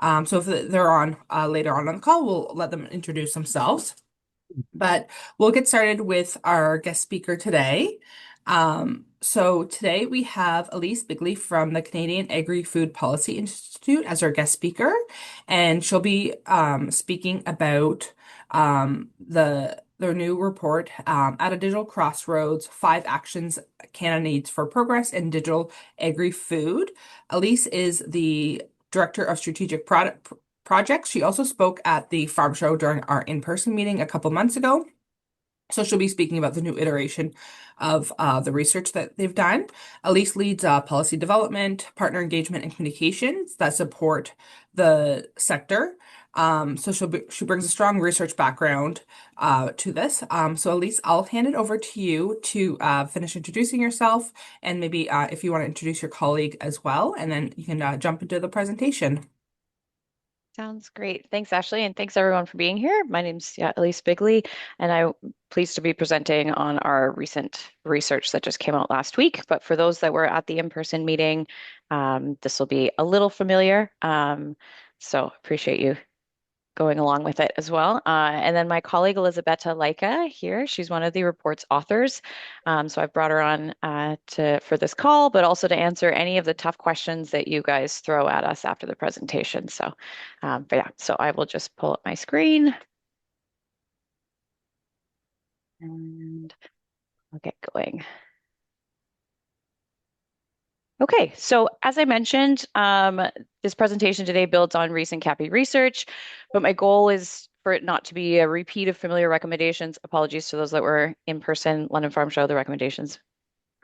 So if they're on later on the call, we'll let them introduce themselves. But we'll get started with our guest speaker today. So today we have Elise Bigley from the Canadian Agri-Food Policy Institute as our guest speaker, and she'll be speaking about their new report, at a digital crossroads, 5 actions Canada needs for progress in digital agri-food. Elise is the Director of Strategic Projects. She also spoke at the farm show during our in-person meeting a couple months ago. So she'll be speaking about the new iteration of the research that they've done. Elise leads policy development, partner engagement, and communications that support the sector. So she brings a strong research background to this. So Elise, I'll hand it over to you to finish introducing yourself, and maybe if you want to introduce your colleague as well, and then you can jump into the presentation. Sounds great. Thanks, Ashley, and thanks everyone for being here. My name's Elise Bigley, and I'm pleased to be presenting on our recent research that just came out last week. But for those that were at the in-person meeting, this will be a little familiar. So appreciate you going along with it as well. And then my colleague Elisabetta Laika here, she's one of the report's authors. So I've brought her on for this call, but also to answer any of the tough questions that you guys throw at us after the presentation. So, but yeah, so I will just pull up my screen and I'll get going. Okay, so as I mentioned, this presentation today builds on recent CAPI research, but my goal is for it not to be a repeat of familiar recommendations. Apologies to those that were in person, London Farm Show, the recommendations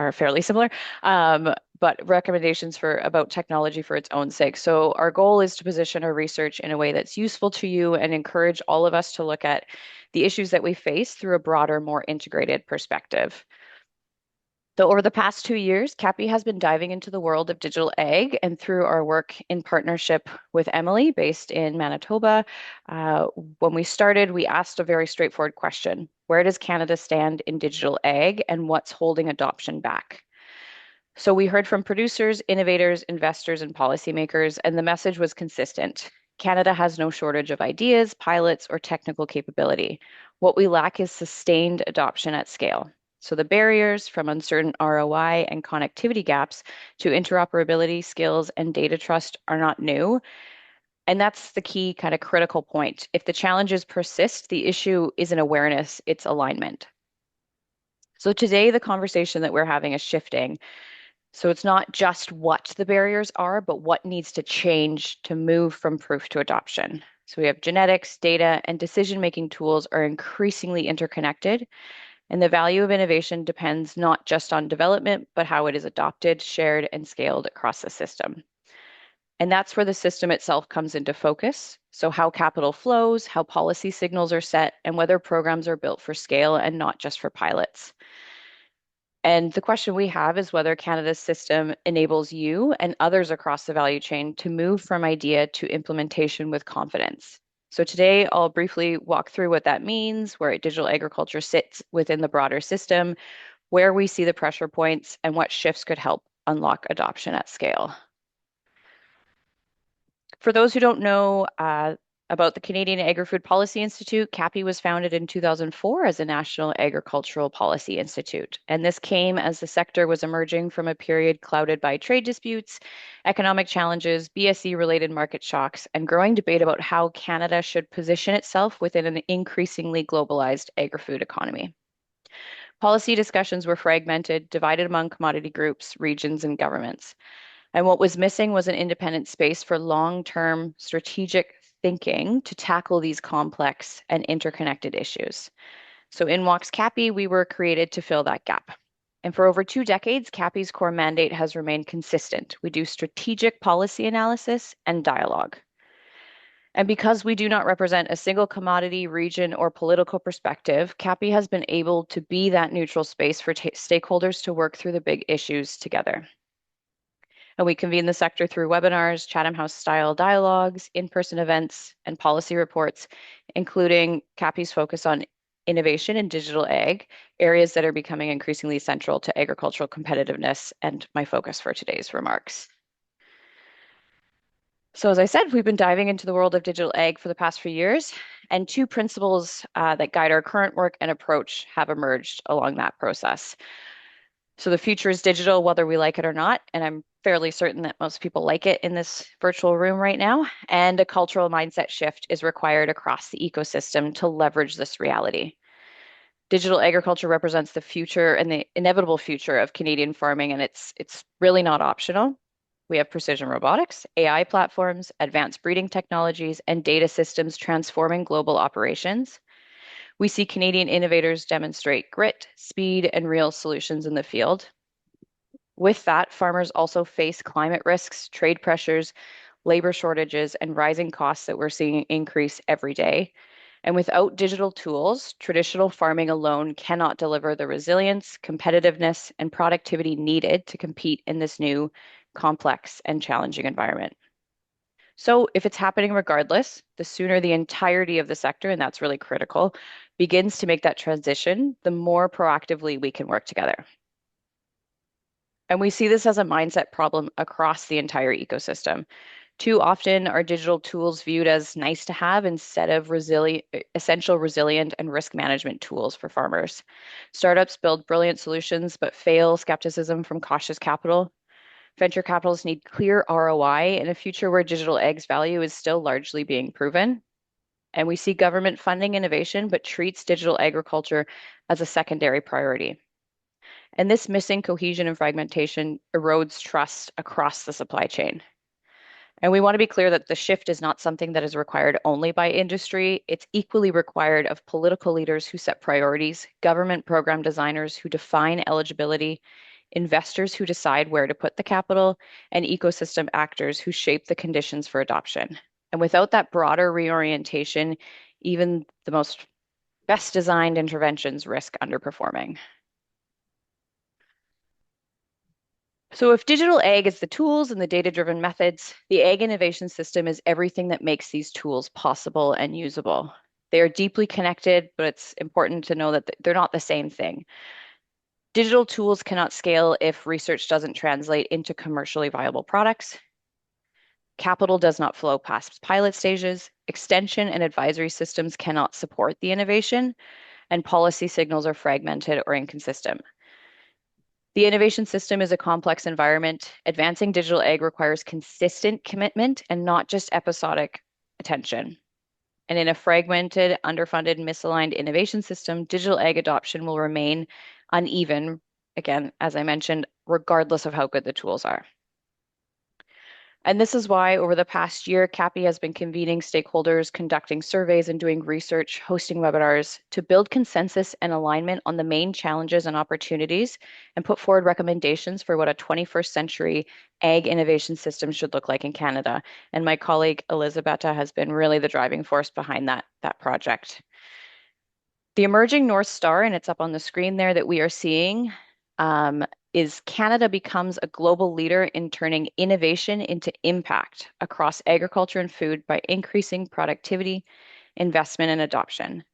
are fairly similar, but recommendations for about technology for its own sake. So our goal is to position our research in a way that's useful to you and encourage all of us to look at the issues that we face through a broader, more integrated perspective. So over the past 2 years, CAPI has been diving into the world of digital ag, and through our work in partnership with Emily, based in Manitoba, when we started, we asked a very straightforward question. Where does Canada stand in digital ag, and what's holding adoption back? So we heard from producers, innovators, investors, and policymakers, and the message was consistent. Canada has no shortage of ideas, pilots, or technical capability. What we lack is sustained adoption at scale. So the barriers from uncertain ROI and connectivity gaps to interoperability skills and data trust are not new. And that's the key kind of critical point. If the challenges persist, the issue isn't awareness, it's alignment. So today, the conversation that we're having is shifting. So it's not just what the barriers are, but what needs to change to move from proof to adoption. So we have genetics, data, and decision-making tools are increasingly interconnected, and the value of innovation depends not just on development, but how it is adopted, shared, and scaled across the system. And that's where the system itself comes into focus. So how capital flows, how policy signals are set, and whether programs are built for scale and not just for pilots. And the question we have is whether Canada's system enables you and others across the value chain to move from idea to implementation with confidence. So today, I'll briefly walk through what that means, where digital agriculture sits within the broader system, where we see the pressure points, and what shifts could help unlock adoption at scale. For those who don't know about the Canadian Agri-Food Policy Institute, CAPI was founded in 2004 as a National Agricultural Policy Institute. And this came as the sector was emerging from a period clouded by trade disputes, economic challenges, BSE-related market shocks, and growing debate about how Canada should position itself within an increasingly globalized agri-food economy. Policy discussions were fragmented, divided among commodity groups, regions, and governments. And what was missing was an independent space for long-term strategic thinking to tackle these complex and interconnected issues. So in walks CAPI, we were created to fill that gap. And for over 2 decades, CAPI's core mandate has remained consistent. We do strategic policy analysis and dialogue. And because we do not represent a single commodity, region, or political perspective, CAPI has been able to be that neutral space for stakeholders to work through the big issues together. And we convene the sector through webinars, Chatham House style dialogues, in-person events, and policy reports, including CAPI's focus on innovation in digital ag, areas that are becoming increasingly central to agricultural competitiveness, and my focus for today's remarks. So, as I said, we've been diving into the world of digital ag for the past few years, and two principles that guide our current work and approach have emerged along that process. So, the future is digital, whether we like it or not, and I'm fairly certain that most people like it in this virtual room right now. And a cultural mindset shift is required across the ecosystem to leverage this reality. Digital agriculture represents the future and the inevitable future of Canadian farming, and it's really not optional. We have precision robotics, AI platforms, advanced breeding technologies, and data systems transforming global operations. We see Canadian innovators demonstrate grit, speed, and real solutions in the field. With that, farmers also face climate risks, trade pressures, labor shortages, and rising costs that we're seeing increase every day. And without digital tools, traditional farming alone cannot deliver the resilience, competitiveness, and productivity needed to compete in this new, complex, and challenging environment. So, if it's happening regardless, the sooner the entirety of the sector, and that's really critical, begins to make that transition, the more proactively we can work together. And we see this as a mindset problem across the entire ecosystem. Too often are digital tools viewed as nice to have instead of essential resilient and risk management tools for farmers. Startups build brilliant solutions but fail skepticism from cautious capital. Venture capitalists need clear ROI in a future where digital eggs value is still largely being proven. And we see government funding innovation but treats digital agriculture as a secondary priority. And this missing cohesion and fragmentation erodes trust across the supply chain. And we want to be clear that the shift is not something that is required only by industry. It's equally required of political leaders who set priorities, government program designers who define eligibility, investors who decide where to put the capital, and ecosystem actors who shape the conditions for adoption. And without that broader reorientation, even the most best designed interventions risk underperforming. So, if digital ag is the tools and the data-driven methods, the ag innovation system is everything that makes these tools possible and usable. They are deeply connected, but it's important to know that they're not the same thing. Digital tools cannot scale if research doesn't translate into commercially viable products. Capital does not flow past pilot stages. Extension and advisory systems cannot support the innovation, and policy signals are fragmented or inconsistent. The innovation system is a complex environment. Advancing digital ag requires consistent commitment and not just episodic attention. And in a fragmented, underfunded, misaligned innovation system, digital ag adoption will remain uneven, again, as I mentioned, regardless of how good the tools are. And this is why over the past year, CAPI has been convening stakeholders, conducting surveys, and doing research, hosting webinars to build consensus and alignment on the main challenges and opportunities and put forward recommendations for what a 21st century ag innovation system should look like in Canada. And my colleague Elisabetta has been really the driving force behind that project. The emerging North Star, and it's up on the screen there that we are seeing, is Canada becomes a global leader in turning innovation into impact across agriculture and food by increasing productivity, investment, and adoption.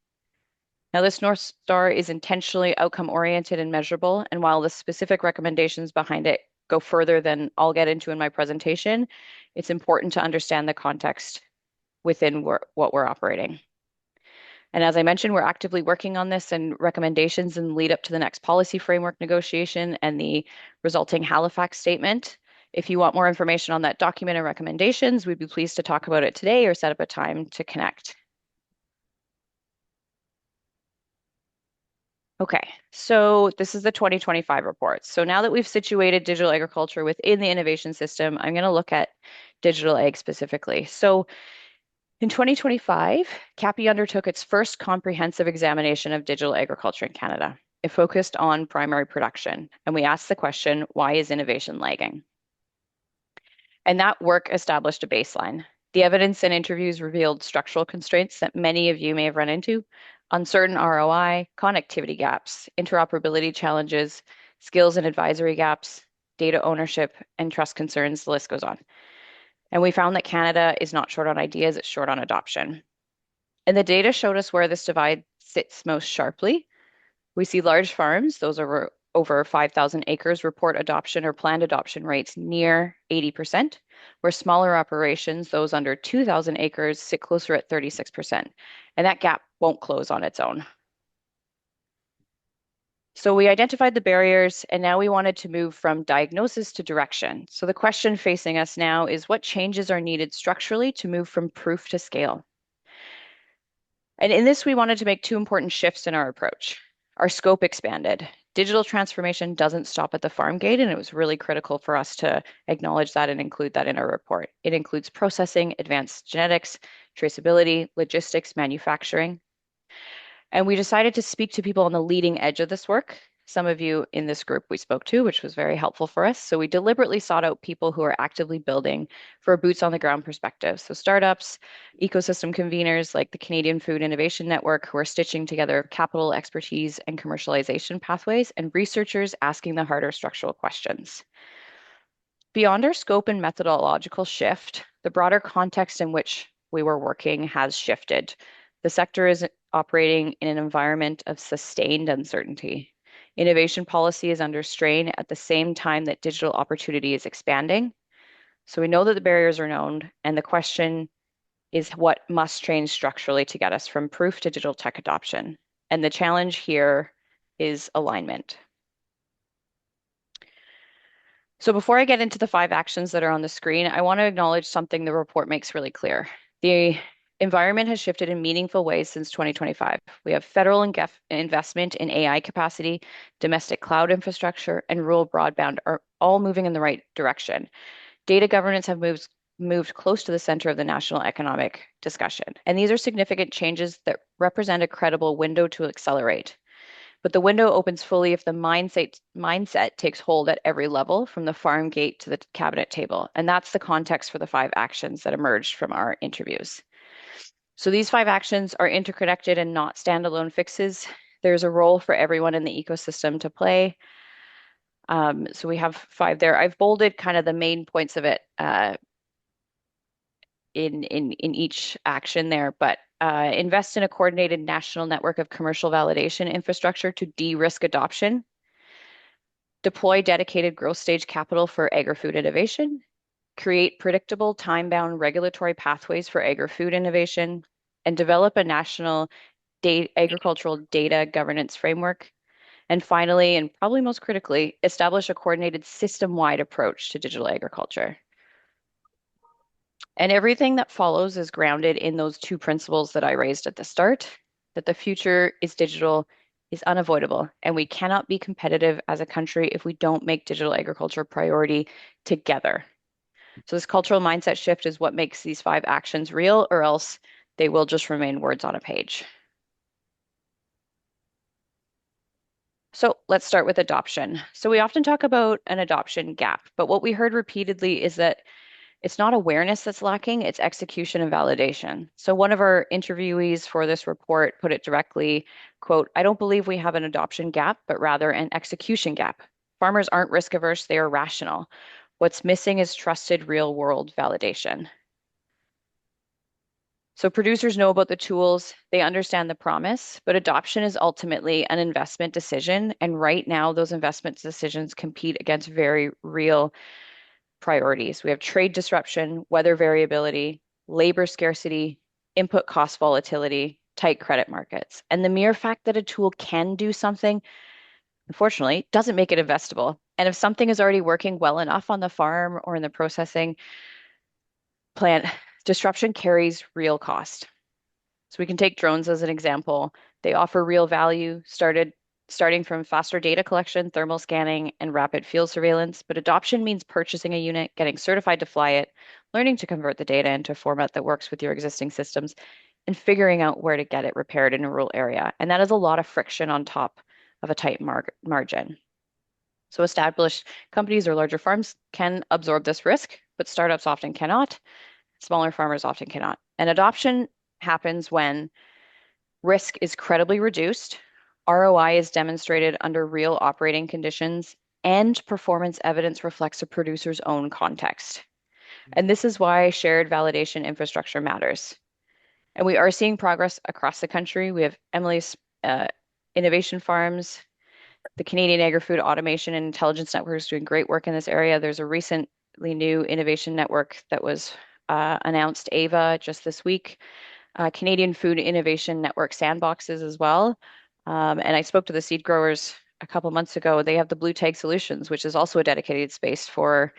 Now, this North Star is intentionally outcome oriented and measurable, and while the specific recommendations behind it go further than I'll get into in my presentation, it's important to understand the context within what we're operating. And as I mentioned, we're actively working on this and recommendations and lead up to the next policy framework negotiation and the resulting Halifax statement. If you want more information on that document and recommendations, we'd be pleased to talk about it today or set up a time to connect. Okay, so this is the 2025 report. So now that we've situated digital agriculture within the innovation system, I'm going to look at digital ag specifically. So in 2025, CAPI undertook its first comprehensive examination of digital agriculture in Canada. It focused on primary production, and we asked the question, why is innovation lagging? And that work established a baseline. The evidence and interviews revealed structural constraints that many of you may have run into, uncertain ROI, connectivity gaps, interoperability challenges, skills and advisory gaps, data ownership, and trust concerns, the list goes on. And we found that Canada is not short on ideas, it's short on adoption. And the data showed us where this divide sits most sharply. We see large farms, those are over 5,000 acres report adoption or planned adoption rates near 80%, where smaller operations, those under 2,000 acres, sit closer at 36%. And that gap won't close on its own. So we identified the barriers, and now we wanted to move from diagnosis to direction. So the question facing us now is what changes are needed structurally to move from proof to scale? And in this, we wanted to make two important shifts in our approach. Our scope expanded. Digital transformation doesn't stop at the farm gate, and it was really critical for us to acknowledge that and include that in our report. It includes processing, advanced genetics, traceability, logistics, manufacturing. And we decided to speak to people on the leading edge of this work. Some of you in this group we spoke to, which was very helpful for us. So we deliberately sought out people who are actively building for a boots on the ground perspective. So startups, ecosystem conveners like the Canadian Food Innovation Network, who are stitching together capital expertise and commercialization pathways, and researchers asking the harder structural questions. Beyond our scope and methodological shift, the broader context in which we were working has shifted. The sector is operating in an environment of sustained uncertainty. Innovation policy is under strain at the same time that digital opportunity is expanding. So we know that the barriers are known, and the question is what must change structurally to get us from proof to digital tech adoption. And the challenge here is alignment. So before I get into the 5 actions that are on the screen, I want to acknowledge something the report makes really clear. The environment has shifted in meaningful ways since 2025. We have federal investment in AI capacity, domestic cloud infrastructure, and rural broadband are all moving in the right direction. Data governance have moved close to the center of the national economic discussion. And these are significant changes that represent a credible window to accelerate. But the window opens fully if the mindset takes hold at every level, from the farm gate to the cabinet table. And that's the context for the 5 actions that emerged from our interviews. So these 5 actions are interconnected and not standalone fixes. There's a role for everyone in the ecosystem to play. So we have 5 there. I've bolded kind of the main points of it in each action there, but invest in a coordinated national network of commercial validation infrastructure to de-risk adoption, deploy dedicated growth stage capital for agri-food innovation, create predictable time-bound regulatory pathways for agri-food innovation, and develop a national agricultural data governance framework. And finally, and probably most critically, establish a coordinated system-wide approach to digital agriculture. And everything that follows is grounded in those 2 principles that I raised at the start, that the future is digital, is unavoidable, and we cannot be competitive as a country if we don't make digital agriculture a priority together. So this cultural mindset shift is what makes these 5 actions real, or else they will just remain words on a page. So let's start with adoption. So we often talk about an adoption gap, but what we heard repeatedly is that it's not awareness that's lacking, it's execution and validation. So one of our interviewees for this report put it directly, quote, "I don't believe we have an adoption gap, but rather an execution gap. Farmers aren't risk averse, they are rational. What's missing is trusted real world validation." So producers know about the tools, they understand the promise, but adoption is ultimately an investment decision. And right now, those investment decisions compete against very real priorities. We have trade disruption, weather variability, labor scarcity, input cost volatility, tight credit markets. And the mere fact that a tool can do something, unfortunately, doesn't make it investable. And if something is already working well enough on the farm or in the processing plant, disruption carries real cost. So we can take drones as an example. They offer real value, starting from faster data collection, thermal scanning, and rapid field surveillance. But adoption means purchasing a unit, getting certified to fly it, learning to convert the data into a format that works with your existing systems, and figuring out where to get it repaired in a rural area. And that is a lot of friction on top of a tight margin. So established companies or larger farms can absorb this risk, but startups often cannot. Smaller farmers often cannot. And adoption happens when risk is credibly reduced, ROI is demonstrated under real operating conditions, and performance evidence reflects a producer's own context. And this is why shared validation infrastructure matters. And we are seeing progress across the country. We have Emily's innovation farms The Canadian Agri-Food Automation and Intelligence Network is doing great work in this area. There's a recently new innovation network that was announced, AVA, just this week. Canadian Food Innovation Network sandboxes as well. And I spoke to the seed growers a couple months ago. They have the Blue Tag Solutions, which is also a dedicated space for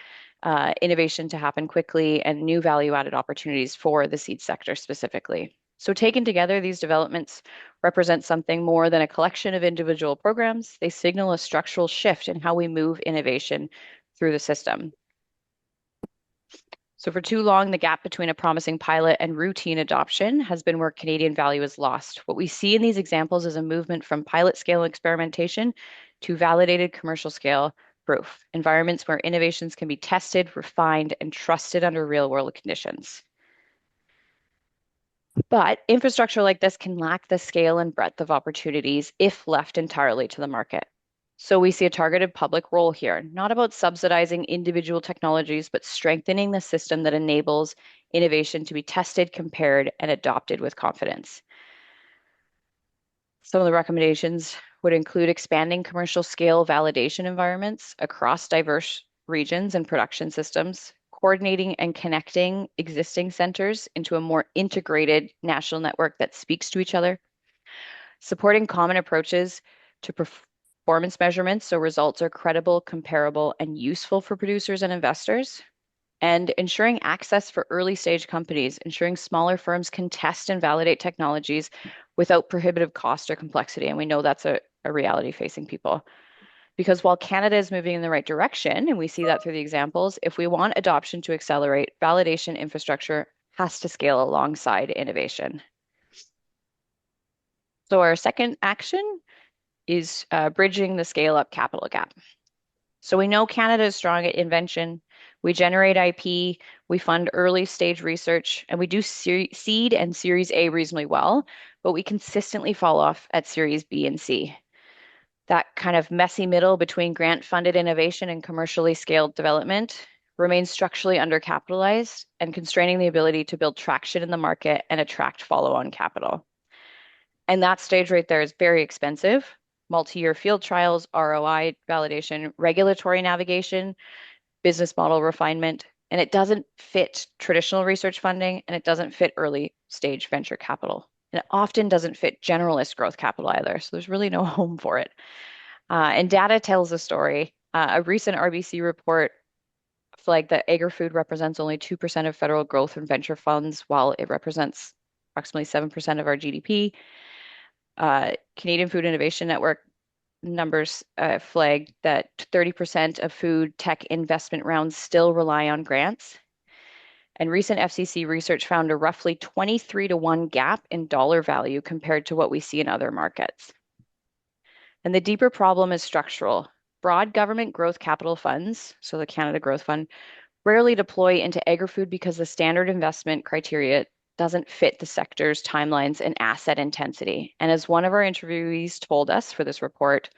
innovation to happen quickly and new value-added opportunities for the seed sector specifically. So taken together, these developments represent something more than a collection of individual programs. They signal a structural shift in how we move innovation through the system. So for too long, the gap between a promising pilot and routine adoption has been where Canadian value is lost. What we see in these examples is a movement from pilot scale experimentation to validated commercial scale proof, environments where innovations can be tested, refined, and trusted under real world conditions. But infrastructure like this can lack the scale and breadth of opportunities if left entirely to the market. So we see a targeted public role here, not about subsidizing individual technologies, but strengthening the system that enables innovation to be tested, compared, and adopted with confidence. Some of the recommendations would include expanding commercial scale validation environments across diverse regions and production systems, coordinating and connecting existing centers into a more integrated national network that speaks to each other, supporting common approaches to performance measurements so results are credible, comparable, and useful for producers and investors, and ensuring access for early stage companies, ensuring smaller firms can test and validate technologies without prohibitive cost or complexity. And we know that's a reality facing people. Because while Canada is moving in the right direction, and we see that through the examples, if we want adoption to accelerate, validation infrastructure has to scale alongside innovation. So our second action is bridging the scale up capital gap. So we know Canada is strong at invention. We generate IP, we fund early stage research, and we do seed and Series A reasonably well, but we consistently fall off at Series B and C. That kind of messy middle between grant funded innovation and commercially scaled development remains structurally undercapitalized and constraining the ability to build traction in the market and attract follow on capital. And that stage right there is very expensive. Multi-year field trials, ROI validation, regulatory navigation, business model refinement, and it doesn't fit traditional research funding and it doesn't fit early stage venture capital. And it often doesn't fit generalist growth capital either. So there's really no home for it. And data tells a story. A recent RBC report flagged that agri-food represents only 2% of federal growth and venture funds, while it represents approximately 7% of our GDP. Canadian Food Innovation Network numbers flagged that 30% of food tech investment rounds still rely on grants. And recent FCC research found a roughly 23-to-1 gap in dollar value compared to what we see in other markets. And the deeper problem is structural. Broad government growth capital funds, so the Canada Growth Fund, rarely deploy into agri-food because the standard investment criteria doesn't fit the sector's timelines and asset intensity. And as one of our interviewees told us for this report,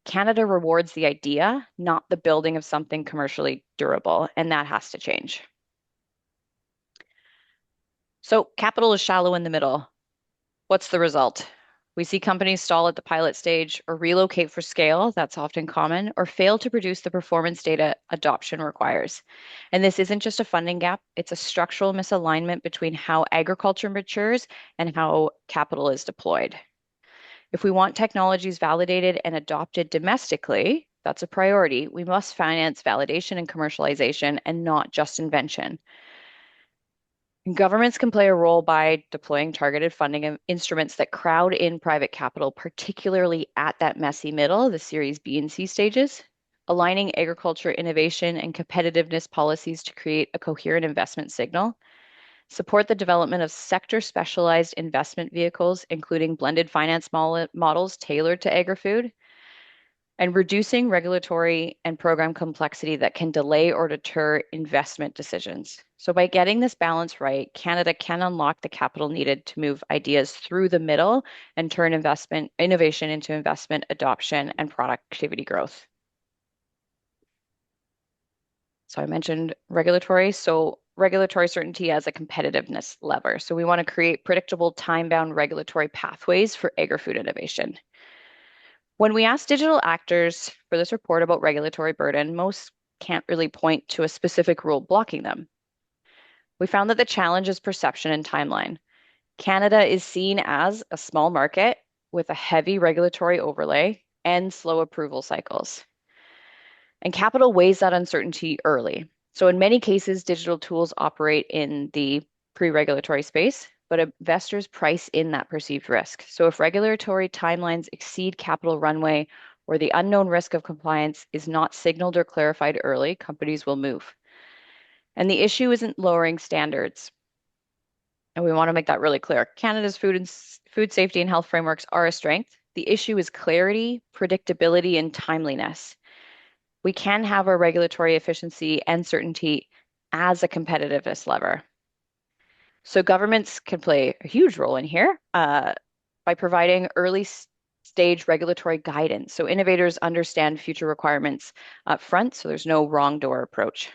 Canada rewards the idea, not the building of something commercially durable, and that has to change. So capital is shallow in the middle. What's the result? We see companies stall at the pilot stage or relocate for scale, that's often common, or fail to produce the performance data adoption requires. And this isn't just a funding gap, it's a structural misalignment between how agriculture matures and how capital is deployed. If we want technologies validated and adopted domestically, that's a priority. We must finance validation and commercialization and not just invention. Governments can play a role by deploying targeted funding instruments that crowd in private capital, particularly at that messy middle, the Series B and C stages, aligning agriculture innovation and competitiveness policies to create a coherent investment signal, support the development of sector-specialized investment vehicles, including blended finance models tailored to agri-food, and reducing regulatory and program complexity that can delay or deter investment decisions. So by getting this balance right, Canada can unlock the capital needed to move ideas through the middle and turn innovation into investment adoption and productivity growth. So I mentioned regulatory. So regulatory certainty as a competitiveness lever. So we want to create predictable time-bound regulatory pathways for agri-food innovation. When we ask digital actors for this report about regulatory burden, most can't really point to a specific rule blocking them. We found that the challenge is perception and timeline. Canada is seen as a small market with a heavy regulatory overlay and slow approval cycles. And capital weighs that uncertainty early. So, in many cases, digital tools operate in the pre regulatory space, but investors price in that perceived risk. So, if regulatory timelines exceed capital runway or the unknown risk of compliance is not signaled or clarified early, companies will move. And the issue isn't lowering standards. And we want to make that really clear. Canada's food safety and health frameworks are a strength. The issue is clarity, predictability, and timeliness. We can have our regulatory efficiency and certainty as a competitiveness lever. So governments can play a huge role in here by providing early stage regulatory guidance. So innovators understand future requirements up front, so there's no wrong door approach.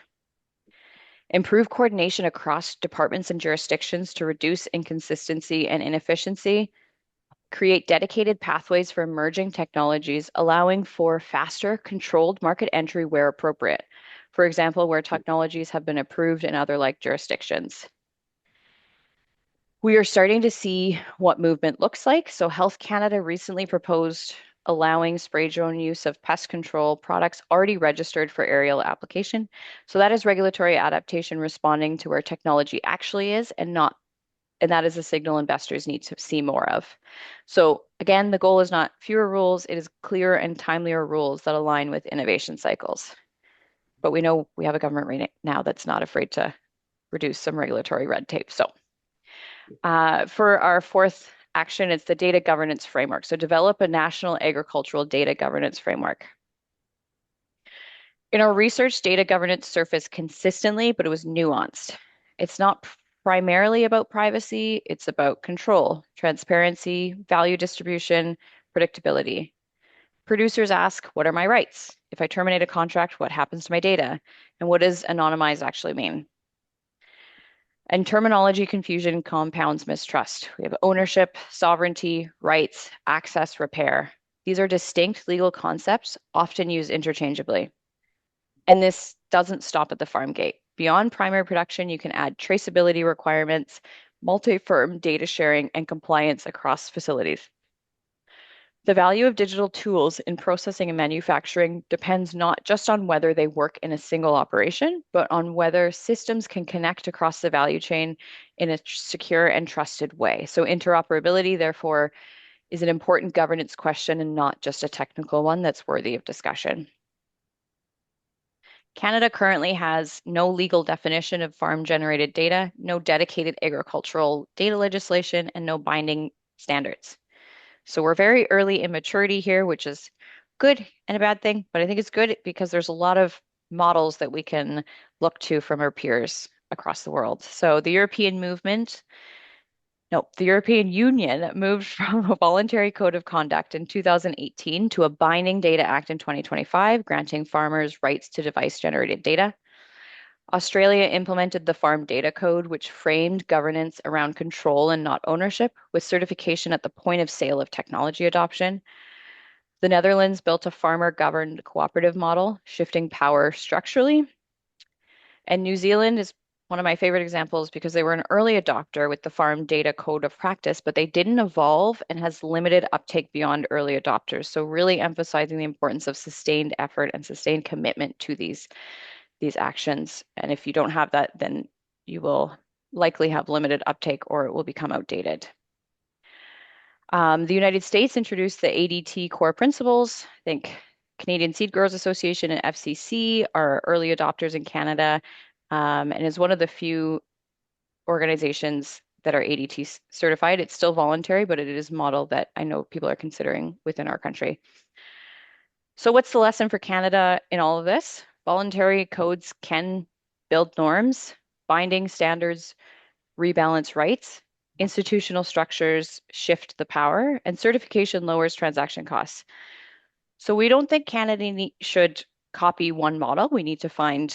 Improve coordination across departments and jurisdictions to reduce inconsistency and inefficiency. Create dedicated pathways for emerging technologies, allowing for faster, controlled market entry where appropriate. For example, where technologies have been approved in other like jurisdictions. We are starting to see what movement looks like. So Health Canada recently proposed allowing spray drone use of pest control products already registered for aerial application. So that is regulatory adaptation responding to where technology actually is and that is a signal investors need to see more of. So again, the goal is not fewer rules, it is clearer and timelier rules that align with innovation cycles. But we know we have a government right now that's not afraid to reduce some regulatory red tape. So for our fourth action, it's the data governance framework. So develop a national agricultural data governance framework. In our research, data governance surfaced consistently, but it was nuanced. It's not primarily about privacy, it's about control, transparency, value distribution, predictability. Producers ask, what are my rights? If I terminate a contract, what happens to my data? And what does anonymized actually mean? And terminology confusion compounds mistrust. We have ownership, sovereignty, rights, access, repair. These are distinct legal concepts, often used interchangeably. And this doesn't stop at the farm gate. Beyond primary production, you can add traceability requirements, multi-firm data sharing, and compliance across facilities. The value of digital tools in processing and manufacturing depends not just on whether they work in a single operation, but on whether systems can connect across the value chain in a secure and trusted way. So interoperability, therefore, is an important governance question and not just a technical one that's worthy of discussion. Canada currently has no legal definition of farm-generated data, no dedicated agricultural data legislation, and no binding standards. So we're very early in maturity here, which is good and a bad thing, but I think it's good because there's a lot of models that we can look to from our peers across the world. So the European Union moved from a voluntary code of conduct in 2018 to a binding data act in 2025, granting farmers rights to device-generated data. Australia implemented the Farm Data Code, which framed governance around control and not ownership, with certification at the point of sale of technology adoption. The Netherlands built a farmer-governed cooperative model, shifting power structurally. And New Zealand is one of my favorite examples because they were an early adopter with the Farm Data Code of Practice, but they didn't evolve and has limited uptake beyond early adopters. So really emphasizing the importance of sustained effort and sustained commitment to these actions. And if you don't have that, then you will likely have limited uptake or it will become outdated. The United States introduced the ADT core principles. I think Canadian Seed Growers Association and FCC are early adopters in Canada and is one of the few organizations that are ADT certified. It's still voluntary, but it is a model that I know people are considering within our country. So what's the lesson for Canada in all of this? Voluntary codes can build norms, binding standards rebalance rights, institutional structures shift the power, and certification lowers transaction costs. So we don't think Canada should copy one model. We need to find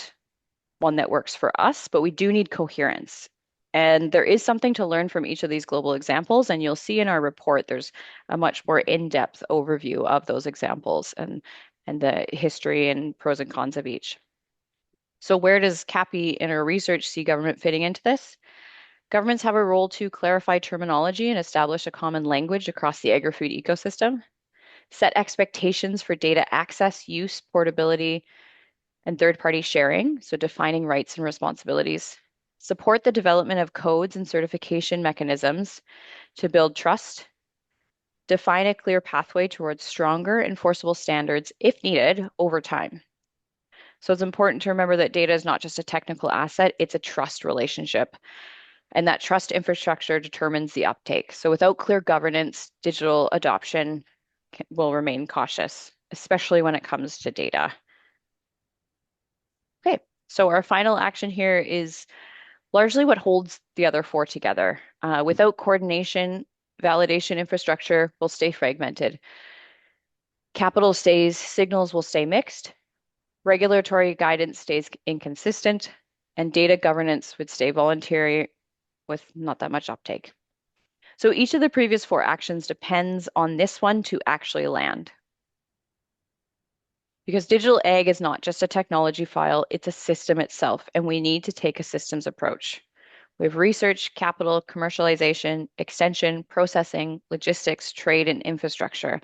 one that works for us, but we do need coherence. And there is something to learn from each of these global examples. And you'll see in our report, there's a much more in-depth overview of those examples and the history and pros and cons of each. So where does CAPI in our research see government fitting into this? Governments have a role to clarify terminology and establish a common language across the agri-food ecosystem, set expectations for data access, use, portability, and third-party sharing, so defining rights and responsibilities, support the development of codes and certification mechanisms to build trust, define a clear pathway towards stronger enforceable standards if needed over time. So it's important to remember that data is not just a technical asset, it's a trust relationship. And that trust infrastructure determines the uptake. So without clear governance, digital adoption will remain cautious, especially when it comes to data. Okay, so our final action here is largely what holds the other four together. Without coordination, validation infrastructure will stay fragmented. Capital stays, signals will stay mixed, regulatory guidance stays inconsistent, and data governance would stay voluntary with not that much uptake. So each of the previous four actions depends on this one to actually land. Because digital ag is not just a technology file, it's a system itself, and we need to take a systems approach. We have research, capital, commercialization, extension, processing, logistics, trade, and infrastructure.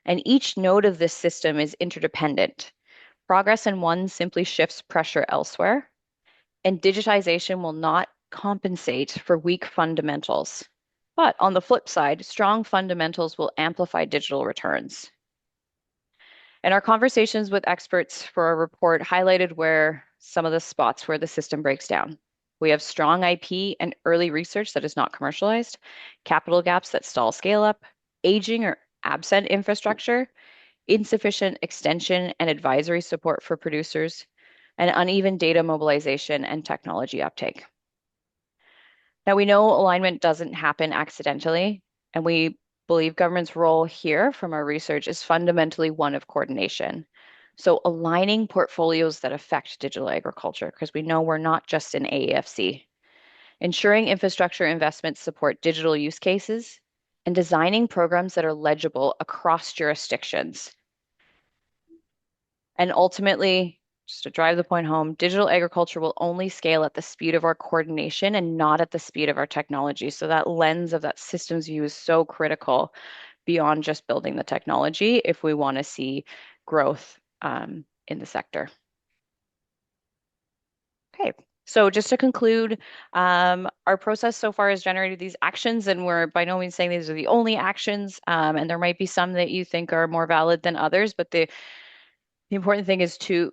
And each node of this system is interdependent. Progress in one simply shifts pressure elsewhere, and digitization will not compensate for weak fundamentals. But on the flip side, strong fundamentals will amplify digital returns. And our conversations with experts for our report highlighted where some of the spots where the system breaks down. We have strong IP and early research that is not commercialized, capital gaps that stall scale up, aging or absent infrastructure, insufficient extension and advisory support for producers, and uneven data mobilization and technology uptake. Now, we know alignment doesn't happen accidentally, and we believe government's role here from our research is fundamentally one of coordination. So, aligning portfolios that affect digital agriculture, because we know we're not just in AEFC, ensuring infrastructure investments support digital use cases, and designing programs that are legible across jurisdictions. And ultimately, just to drive the point home, digital agriculture will only scale at the speed of our coordination and not at the speed of our technology. So that lens of that systems view is so critical beyond just building the technology if we want to see growth in the sector. Okay, so just to conclude, our process so far has generated these actions, and we're by no means saying these are the only actions, and there might be some that you think are more valid than others, but the important thing is to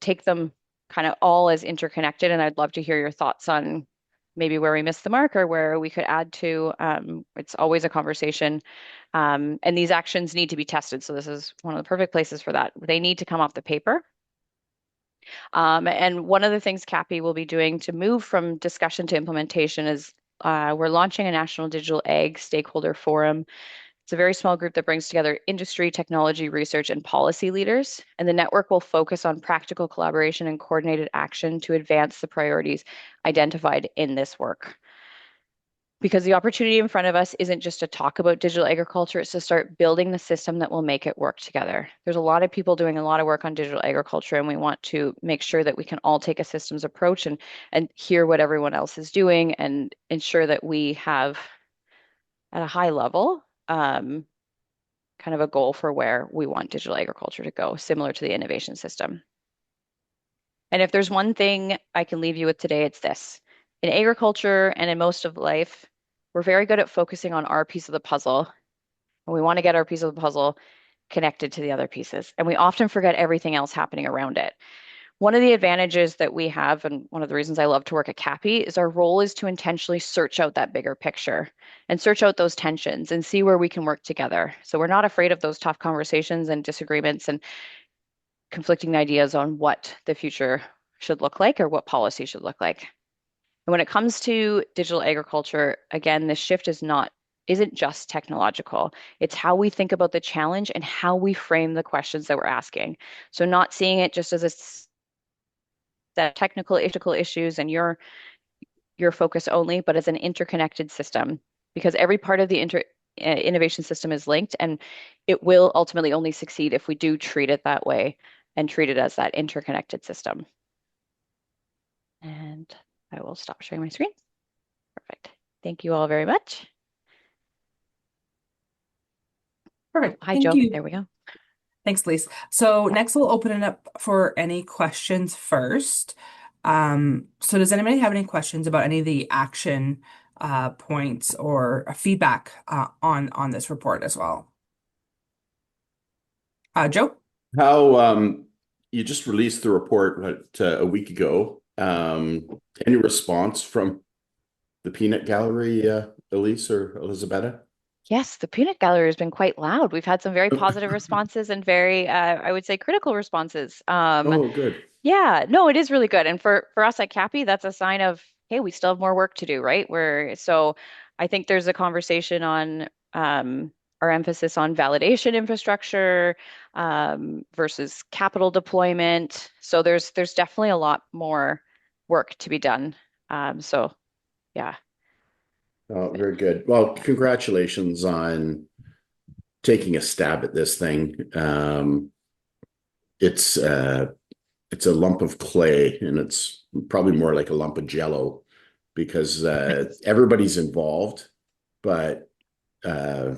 take them kind of all as interconnected. And I'd love to hear your thoughts on maybe where we missed the mark or where we could add to. It's always a conversation. And these actions need to be tested. So this is one of the perfect places for that. They need to come off the paper. And one of the things CAPI will be doing to move from discussion to implementation is we're launching a national digital ag stakeholder forum. It's a very small group that brings together industry, technology, research, and policy leaders. And the network will focus on practical collaboration and coordinated action to advance the priorities identified in this work. Because the opportunity in front of us isn't just to talk about digital agriculture, it's to start building the system that will make it work together. There's a lot of people doing a lot of work on digital agriculture, and we want to make sure that we can all take a systems approach and hear what everyone else is doing and ensure that we have, at a high level, kind of a goal for where we want digital agriculture to go, similar to the innovation system. And if there's one thing I can leave you with today, it's this. In agriculture and in most of life, we're very good at focusing on our piece of the puzzle. And we want to get our piece of the puzzle connected to the other pieces. And we often forget everything else happening around it. One of the advantages that we have, and one of the reasons I love to work at CAPI, is our role is to intentionally search out that bigger picture and search out those tensions and see where we can work together. So we're not afraid of those tough conversations and disagreements and conflicting ideas on what the future should look like or what policy should look like. And when it comes to digital agriculture, again, this shift isn't just technological. It's how we think about the challenge and how we frame the questions that we're asking. So not seeing it just as a set of technical, ethical issues and your focus only, but as an interconnected system, because every part of the innovation system is linked, and it will ultimately only succeed if we do treat it that way and treat it as that interconnected system. And I will stop sharing my screen. Perfect. Thank you all very much. Oh, Perfect. hi, Thank Joe. you. There we go. Thanks, Lise. So next we'll open it up for any questions first. So does anybody have any questions about any of the action points or feedback on this report as well? Joe? How you just released the report a week ago. Any response from the peanut gallery, Elise or Elisabetta? Yes, the peanut gallery has been quite loud. We've had some very positive responses and very, I would say, critical responses. Oh, good. Yeah, no, it is really good. And for us at CAPI, that's a sign of, hey, we still have more work to do, right? So I think there's a conversation on our emphasis on validation infrastructure versus capital deployment. So there's definitely a lot more work to be done. So yeah. Oh, very good. Well, congratulations on taking a stab at this thing. It's it's a lump of clay, and it's probably more like a lump of jello because everybody's involved, but uh,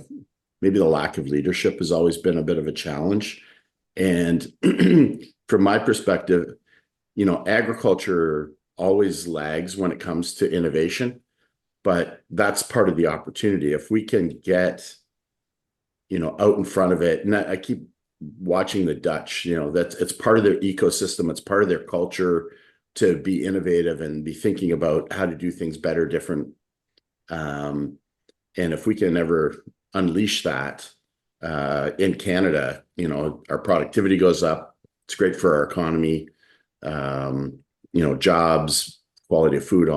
maybe the lack of leadership has always been a bit of a challenge. And from my perspective, agriculture always lags when it comes to innovation, but that's part of the opportunity. If we can get, out in front of it, and I keep watching the Dutch, that's it's part of their ecosystem, it's part of their culture to be innovative and be thinking about how to do things better, different. Um, and if we can ever unleash that in Canada, our productivity goes up. It's great for our economy, jobs, quality of food,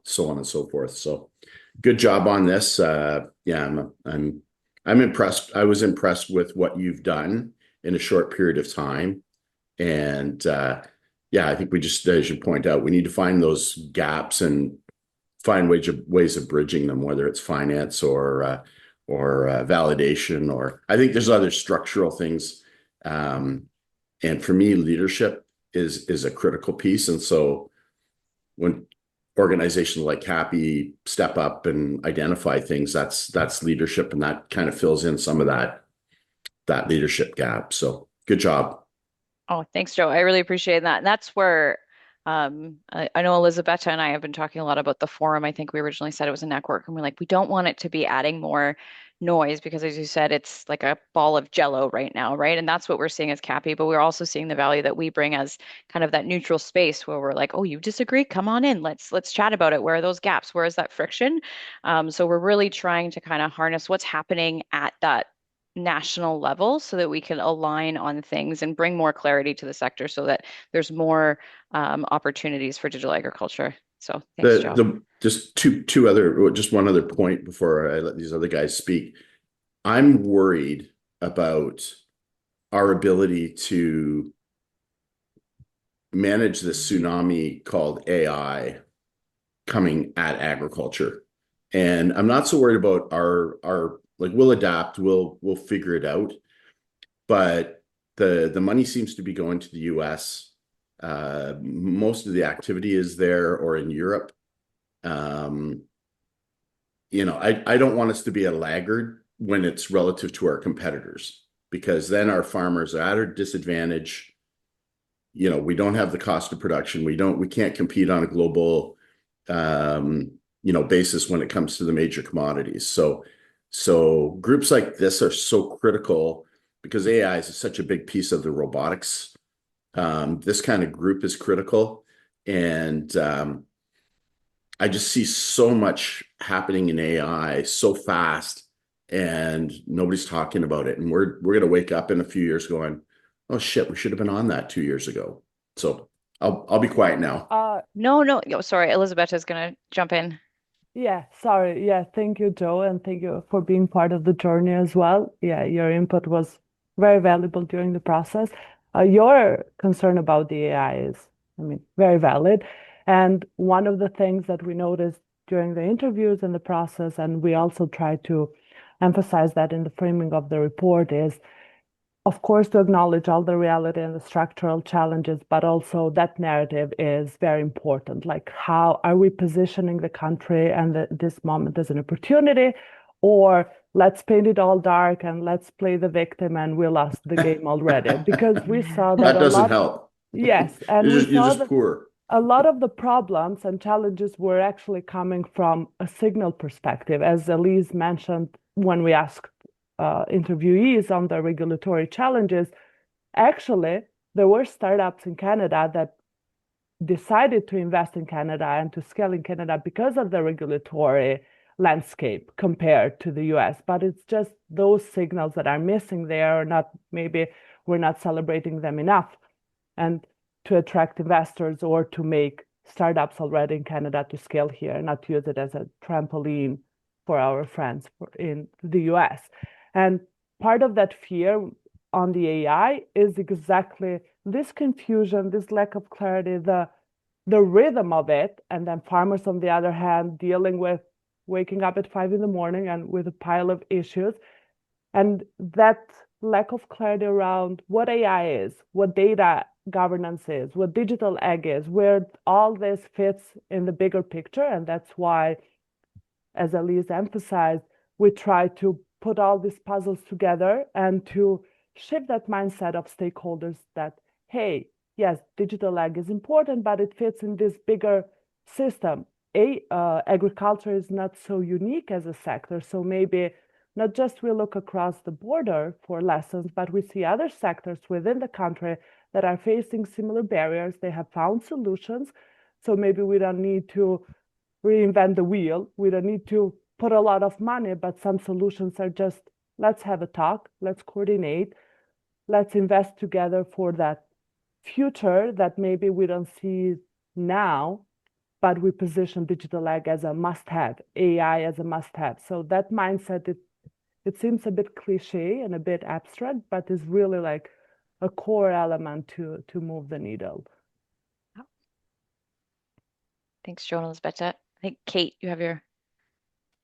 so on and so forth. So, good job on this. Yeah, I'm impressed. I was impressed with what you've done in a short period of time, and yeah, I think we just, as you point out, we need to find those gaps and find ways of bridging them, whether it's finance or validation, or I think there's other structural things. And for me, leadership is a critical piece. And so when organizations like CAPI step up and identify things, that's leadership, and that kind of fills in some of that leadership gap. So good job. Oh, thanks, Joe. I really appreciate that. And that's where I know Elisabetta and I have been talking a lot about the forum. I think we originally said it was a network, and we're like, we don't want it to be adding more noise because, as you said, it's like a ball of jello right now, right? And that's what we're seeing as CAPI, but we're also seeing the value that we bring as kind of that neutral space where we're like, oh, you disagree? Come on in. Let's chat about it. Where are those gaps? Where is that friction? So we're really trying to kind of harness what's happening at that national level so that we can align on things and bring more clarity to the sector so that there's more opportunities for digital agriculture. So thanks, Joe. The just just one other point before I let these other guys speak. I'm worried about our ability to manage the tsunami called AI coming at agriculture. And I'm not so worried about our like we'll adapt, we'll figure it out. But the money seems to be going to the US. Most of the activity is there or in Europe. Um, I don't want us to be a laggard when it's relative to our competitors, because then our farmers are at a disadvantage. We don't have the cost of production. We can't compete on a global, basis when it comes to the major commodities. So groups like this are so critical because AI is such a big piece of the robotics. This kind of group is critical. And I just see so much happening in AI so fast, and nobody's talking about it. And we're going to wake up in a few years going, "Oh shit, we should have been on that 2 years ago." So I'll be quiet now. No, no. Oh, sorry, Elisabetta is going to jump in. Yeah, sorry. Yeah, thank you, Joe, and thank you for being part of the journey as well. Yeah, your input was very valuable during the process. Your concern about the AI is, I mean, very valid. And one of the things that we noticed during the interviews and the process, and we also try to emphasize that in the framing of the report, is of course, to acknowledge all the reality and the structural challenges, but also that narrative is very important. Like, how are we positioning the country and this moment as an opportunity, or let's paint it all dark and let's play the victim and we lost the game already? Because we saw that That a doesn't lot, help. yes, and we You're saw just that poor. a lot of the problems and challenges were actually coming from a signal perspective, as Elise mentioned when we asked interviewees on the regulatory challenges. Actually, there were startups in Canada that decided to invest in Canada and to scale in Canada because of the regulatory landscape compared to the US. But it's just those signals that are missing there, or not, maybe we're not celebrating them enough. And to attract investors or to make startups already in Canada to scale here, not use it as a trampoline for our friends in the US. And part of that fear on the AI is exactly this confusion, this lack of clarity, the rhythm of it, and then farmers on the other hand dealing with waking up at 5 in the morning and with a pile of issues. And that lack of clarity around what AI is, what data governance is, what digital ag is, where all this fits in the bigger picture. And that's why, as Elise emphasized, we try to put all these puzzles together and to shift that mindset of stakeholders that, hey, yes, digital ag is important, but it fits in this bigger system. Agriculture is not so unique as a sector, so maybe not just we look across the border for lessons, but we see other sectors within the country that are facing similar barriers. They have found solutions, so maybe we don't need to reinvent the wheel. We don't need to put a lot of money, but some solutions are just, let's have a talk, let's coordinate, let's invest together for that future that maybe we don't see now, but we position digital ag as a must-have, AI as a must-have. So that mindset, it seems a bit cliche and a bit abstract, but is really like a core element to move the needle. Thanks, Joan Elizabeth. I think Kate, you have your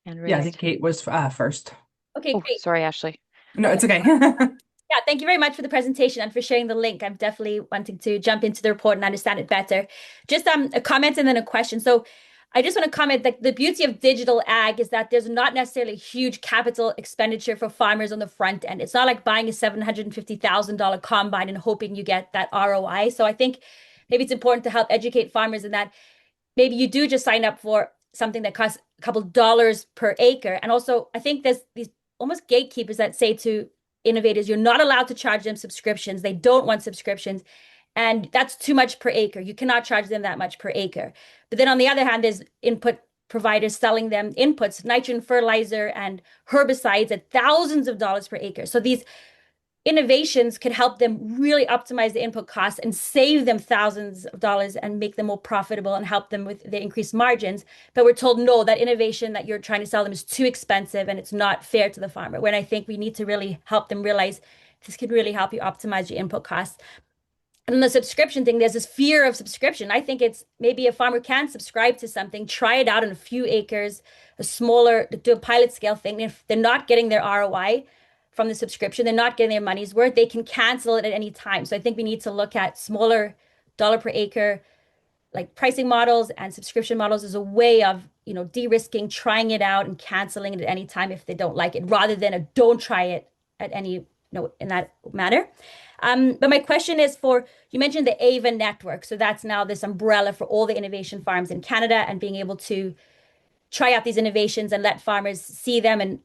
hand Yeah, I raised. think Kate was first. Okay, Oh, great. sorry, Ashley. No, it's okay. Yeah, thank you very much for the presentation and for sharing the link. I'm definitely wanting to jump into the report and understand it better. Just a comment and then a question. So I just want to comment that the beauty of digital ag is that there's not necessarily a huge capital expenditure for farmers on the front end. It's not like buying a $750,000 combine and hoping you get that ROI. So I think maybe it's important to help educate farmers in that maybe you do just sign up for something that costs a couple dollars per acre. And also, I think there's these almost gatekeepers that say to innovators, you're not allowed to charge them subscriptions. They don't want subscriptions. And that's too much per acre. You cannot charge them that much per acre. But then on the other hand, there's input providers selling them inputs, nitrogen fertilizer and herbicides at thousands of dollars per acre. So these innovations could help them really optimize the input costs and save them thousands of dollars and make them more profitable and help them with the increased margins. But we're told, no, that innovation that you're trying to sell them is too expensive and it's not fair to the farmer. When I think we need to really help them realize this could really help you optimize your input costs. And the subscription thing, there's this fear of subscription. I think it's maybe a farmer can subscribe to something, try it out on a few acres, a smaller, do a pilot scale thing. If they're not getting their ROI from the subscription, they're not getting their money's worth, they can cancel it at any time. So I think we need to look at smaller dollar per acre, like pricing models and subscription models as a way of, de-risking, trying it out and canceling it at any time if they don't like it, rather than a don't try it at any, in that manner. But my question is you mentioned the AVA network. So that's now this umbrella for all the innovation farms in Canada and being able to try out these innovations and let farmers see them and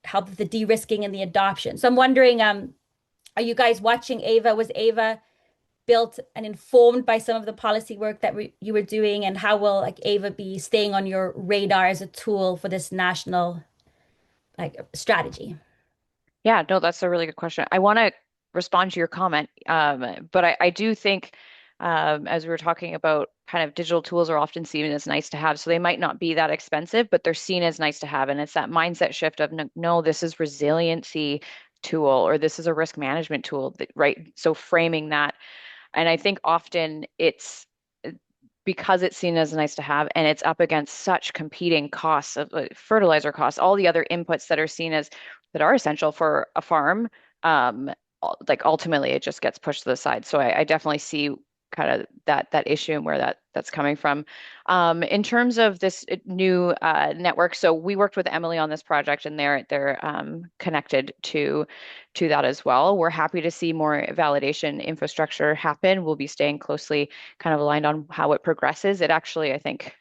help with the de-risking and the adoption. So I'm wondering, are you guys watching AVA? Was AVA built and informed by some of the policy work that you were doing? And how will AVA be staying on your radar as a tool for this national strategy? Yeah, no, that's a really good question. I want to respond to your comment, but I do think, as we were talking about, kind of digital tools are often seen as nice to have. So they might not be that expensive, but they're seen as nice to have. And it's that mindset shift of, no, this is resiliency tool or this is a risk management tool, right? So framing that. And I think often because it's seen as nice to have, and it's up against such competing costs of fertilizer costs, all the other inputs that are seen as that are essential for a farm. Like ultimately, it just gets pushed to the side. So I definitely see kind of that issue and where that's coming from. In terms of this new network, so we worked with Emily on this project, and they're connected to that as well. We're happy to see more validation infrastructure happen. We'll be staying closely kind of aligned on how it progresses. It actually, I think,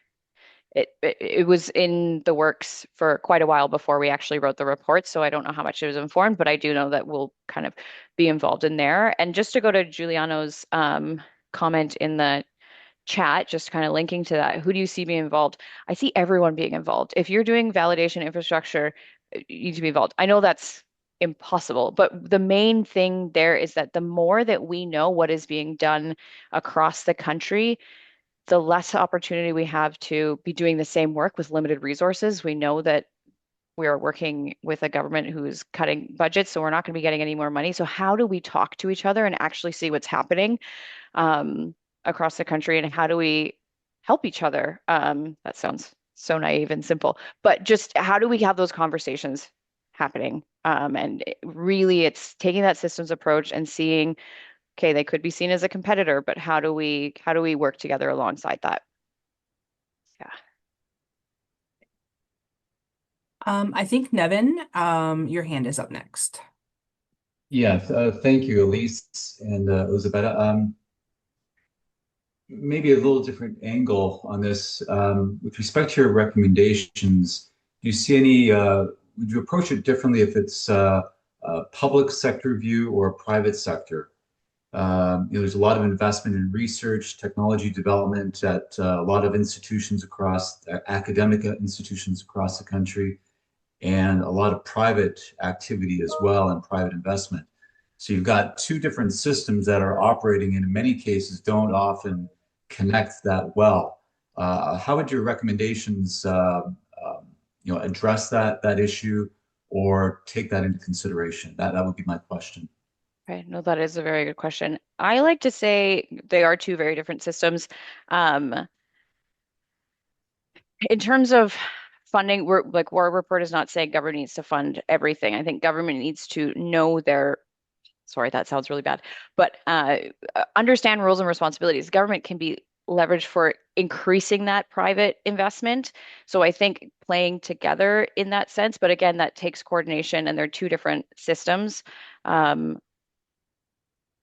it was in the works for quite a while before we actually wrote the report, so I don't know how much it was informed, but I do know that we'll kind of be involved in there. And just to go to Giuliano's comment in the chat, just kind of linking to that, who do you see being involved? I see everyone being involved. If you're doing validation infrastructure, you need to be involved. I know that's impossible, but the main thing there is that the more that we know what is being done across the country, the less opportunity we have to be doing the same work with limited resources. We know that we are working with a government who's cutting budgets, so we're not going to be getting any more money. So how do we talk to each other and actually see what's happening across the country, and how do we help each other? That sounds so naive and simple, but just how do we have those conversations happening? And really, it's taking that systems approach and seeing, okay, they could be seen as a competitor, but how do we work together alongside that? Yeah. I think Nevin, your hand is up next. Yeah, thank you, Elise and Elizabeth. Maybe a little different angle on this. With respect to your recommendations, do you see any, would you approach it differently if it's a public sector view or a private sector? There's a lot of investment in research, technology development at a lot of institutions across, academic institutions across the country, and a lot of private activity as well and private investment. So you've got two different systems that are operating and in many cases don't often connect that well. How would your recommendations address that issue or take that into consideration? That would be my question. Okay, no, that is a very good question. I like to say they are two very different systems. In terms of funding, our report is not saying government needs to fund everything. I think government needs to know sorry, that sounds really bad, but understand roles and responsibilities. Government can be leveraged for increasing that private investment. So I think playing together in that sense, but again, that takes coordination and they're two different systems.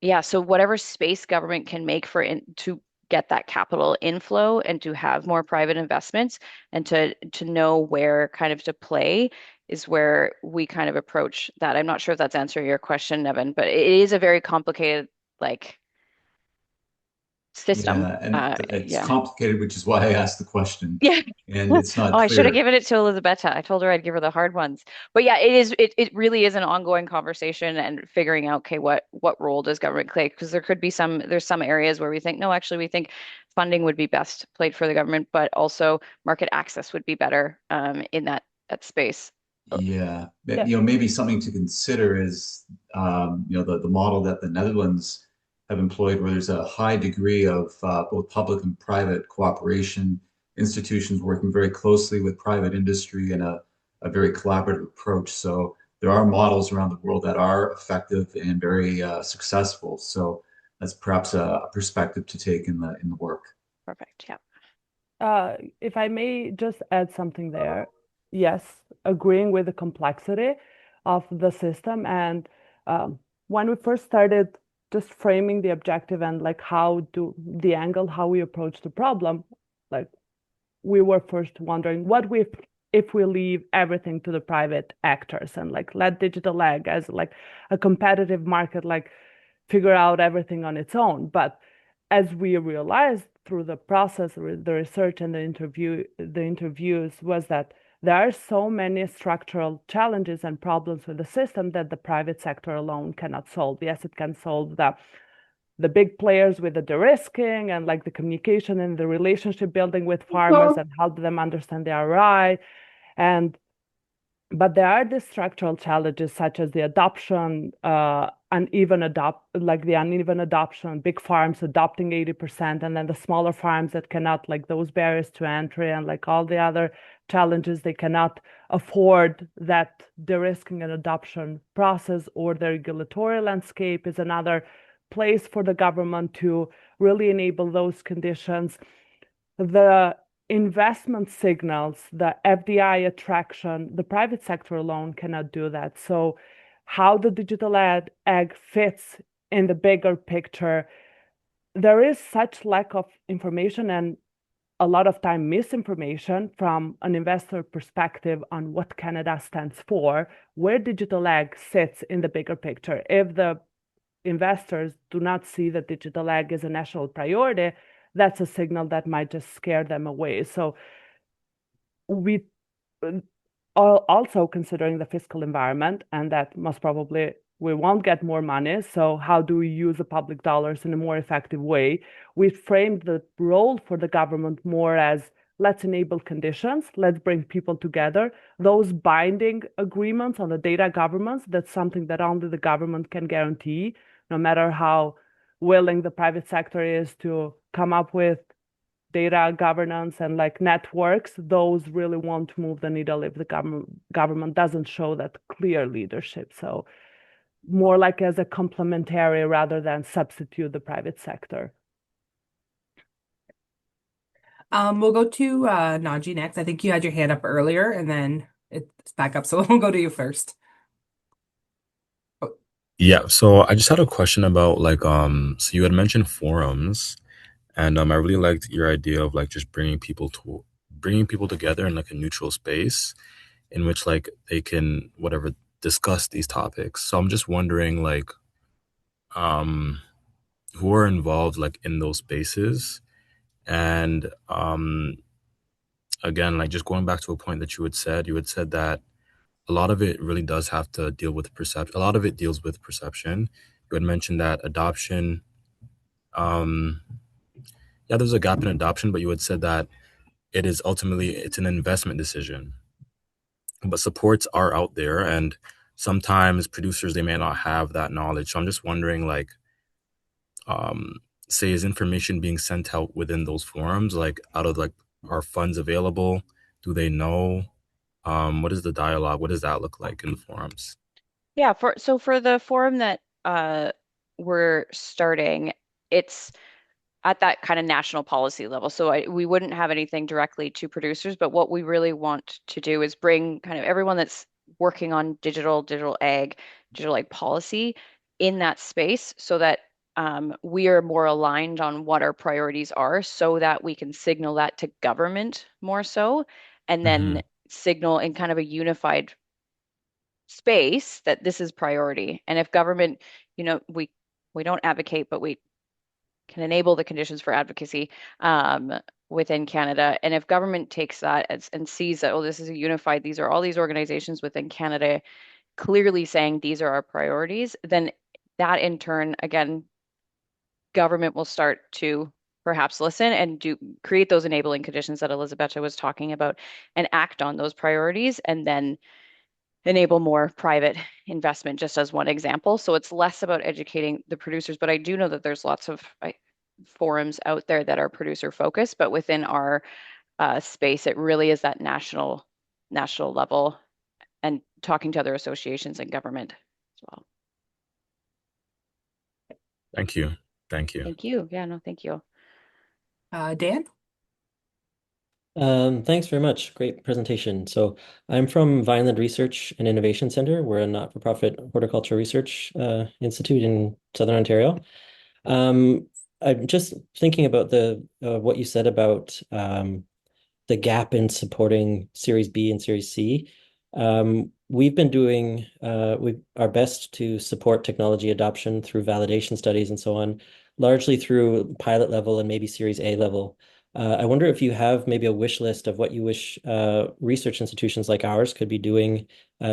Yeah, so whatever space government can make to get that capital inflow and to have more private investments and to know where kind of to play is where we kind of approach that. I'm not sure if that's answering your question, Nevin, but it is a very complicated system. Yeah, and it's Yeah. complicated, which is why I asked the question. Yeah. And it's Oh, not I should have clear. given it to Elizabetta. I told her I'd give her the hard ones. But yeah, it really is an ongoing conversation and figuring out, okay, what role does government play? Because there's some areas where we think, no, actually we think funding would be best played for the government, but also market access would be better in that space. Yeah, Yeah. maybe something to consider is, the model that the Netherlands have employed, where there's a high degree of both public and private cooperation, institutions working very closely with private industry and a very collaborative approach. So there are models around the world that are effective and very successful. So that's perhaps a perspective to take in the work. Perfect. Yeah. If I may just add something there. Yes, agreeing with the complexity of the system. And when we first started just framing the objective and how we approach the problem, we were first wondering if we leave everything to the private actors and let digital ag as a competitive market, figure out everything on its own. But as we realized through the process, the research and the interviews was that there are so many structural challenges and problems with the system that the private sector alone cannot solve. Yes, it can solve the big players with the de-risking and the communication and the relationship building with farmers and help them understand the ROI. And But there are these structural challenges such as the adoption, like the uneven adoption, big farms adopting 80%, and then the smaller farms that cannot, like those barriers to entry and like all the other challenges, they cannot afford that de-risking and adoption process, or the regulatory landscape is another place for the government to really enable those conditions. The investment signals, the FDI attraction, the private sector alone cannot do that. So how the digital ag fits in the bigger picture, there is such lack of information and a lot of time misinformation from an investor perspective on what Canada stands for, where digital ag sits in the bigger picture. If the investors do not see that digital ag is a national priority, that's a signal that might just scare them away. So we also considering the fiscal environment, and that most probably we won't get more money. So how do we use the public dollars in a more effective way? We framed the role for the government more as let's enable conditions, let's bring people together. Those binding agreements on the data governance, that's something that only the government can guarantee, no matter how willing the private sector is to come up with data governance and like networks, those really won't move the needle if the government doesn't show that clear leadership. So more like as a complementary rather than substitute the private sector. We'll go to Naji next. I think you had your hand up earlier and then it's back up. So we'll go to you first. Yeah, so I just had a question about so you had mentioned forums, and I really liked your idea of like just bringing people together in like a neutral space in which like they can whatever discuss these topics. So I'm just wondering um who are involved like in those spaces, and again, like just going back to a point that you had said that a lot of it really does have to deal with perception. A lot of it deals with perception. You had mentioned that adoption, um, yeah, there's a gap in adoption, but you had said that it's an investment decision. But supports are out there, and sometimes producers they may not have that knowledge. So I'm just wondering, um, say, is information being sent out within those forums? Like, out of like, are funds available? Do they know? What is the dialogue? What does that look like in the forums? Yeah, for the forum that we're starting, it's at that kind of national policy level. So we wouldn't have anything directly to producers, but what we really want to do is bring kind of everyone that's working on digital ag, digital ag policy in that space so that we are more aligned on what our priorities are so that we can signal that to government more so, and Mm-hmm. then signal in kind of a unified space that this is priority. And if government, we don't advocate, but we can enable the conditions for advocacy within Canada. And if government takes that and sees that, oh, this is a unified, these are all these organizations within Canada clearly saying these are our priorities, then that in turn, again, government will start to perhaps listen and create those enabling conditions that Elizabeth was talking about and act on those priorities and then enable more private investment, just as one example. So it's less about educating the producers, but I do know that there's lots of forums out there that are producer focused, but within our space, it really is that national level and talking to other associations and government as well. Thank you. Thank you. Thank you. Yeah, no, thank you. Dan? Thanks very much. Great presentation. So I'm from Vineland Research and Innovation Center. We're a not-for-profit horticulture research institute in Southern Ontario. I'm just thinking about the what you said about the gap in supporting Series B and Series C. We've been doing our best to support technology adoption through validation studies and so on, largely through pilot level and maybe Series A level. I wonder if you have maybe a wish list of what you wish research institutions like ours could be doing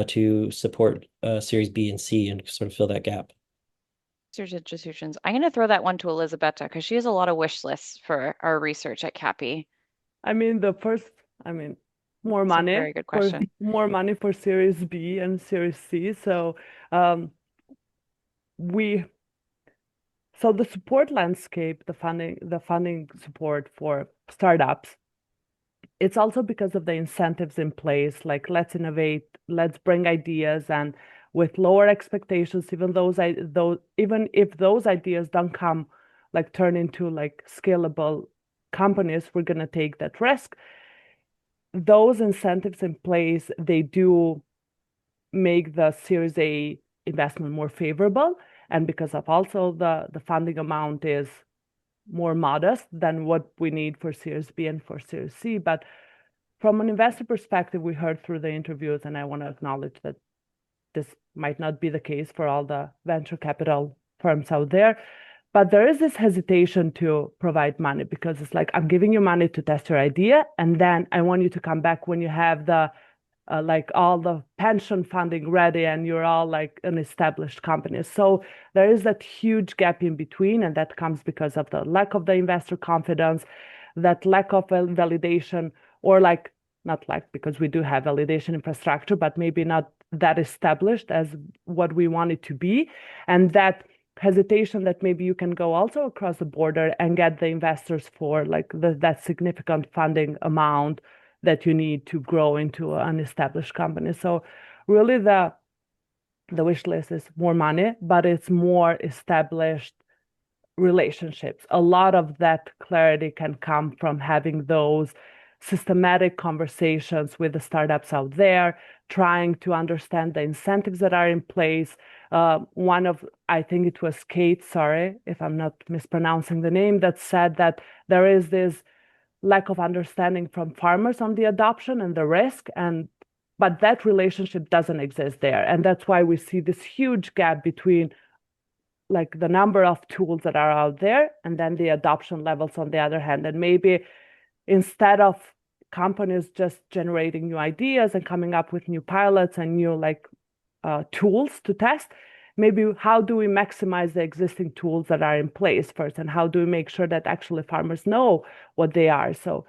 to support Series B and C and sort of fill that gap. Research institutions. I'm going to throw that one to Elizabetta because she has a lot of wish lists for our research at CAPI. I mean, more It's a money very good question. for Series B and Series C. So um, we so the support landscape, the funding support for startups, it's also because of the incentives in place, like let's innovate, let's bring ideas, and with lower expectations, even if those ideas don't come like turn into like scalable companies, we're gonna take that risk. Those incentives in place, they do make the Series A investment more favorable. And because of also the funding amount is more modest than what we need for Series B and for Series C. But from an investor perspective, we heard through the interviews, and I want to acknowledge that this might not be the case for all the venture capital firms out there. But there is this hesitation to provide money because it's like, I'm giving you money to test your idea, and then I want you to come back when you have the like all the pension funding ready and you're all like an established company. So there is that huge gap in between, and that comes because of the lack of the investor confidence, that lack of validation, or like not like because we do have validation infrastructure, but maybe not that established as what we want it to be. And that hesitation that maybe you can go also across the border and get the investors for like that significant funding amount that you need to grow into an established company. So really the wish list is more money, but it's more established relationships. A lot of that clarity can come from having those systematic conversations with the startups out there, trying to understand the incentives that are in place. I think it was Kate, sorry if I'm not mispronouncing the name, that said that there is this lack of understanding from farmers on the adoption and the risk, but that relationship doesn't exist there, and that's why we see this huge gap between like the number of tools that are out there and then the adoption levels on the other hand. And maybe instead of companies just generating new ideas and coming up with new pilots and new like tools to test, maybe how do we maximize the existing tools that are in place first, and how do we make sure that actually farmers know what they are? So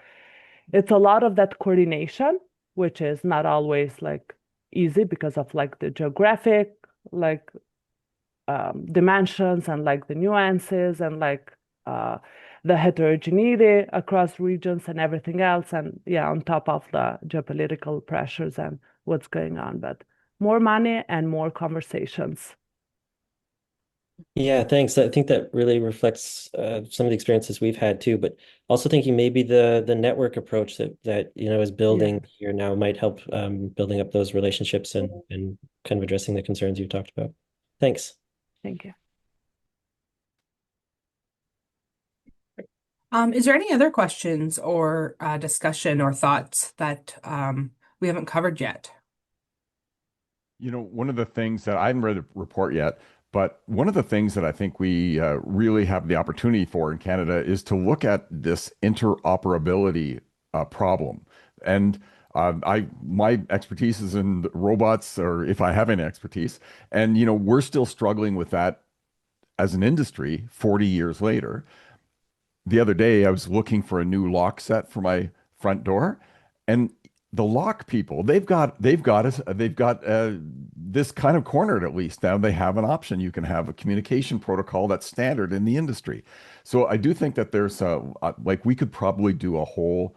it's a lot of that coordination, which is not always like easy because of like the geographic like dimensions and like the nuances and like the heterogeneity across regions and everything else, and yeah, on top of the geopolitical pressures and what's going on. But more money and more conversations. Yeah, thanks. I think that really reflects some of the experiences we've had too, but also thinking maybe the network approach that is building here now might help building up those relationships and kind of addressing the concerns you've talked about. Thanks. Thank you. Is there any other questions or discussion or thoughts that we haven't covered yet? One of the things that I haven't read the report yet, but one of the things that I think we really have the opportunity for in Canada is to look at this interoperability problem. And my expertise is in robots, or if I have any expertise, and we're still struggling with that as an industry 40 years later. The other day, I was looking for a new lock set for my front door, and the lock people, they've got this kind of cornered at least. Now they have an option. You can have a communication protocol that's standard in the industry. So I do think that there's like we could probably do a whole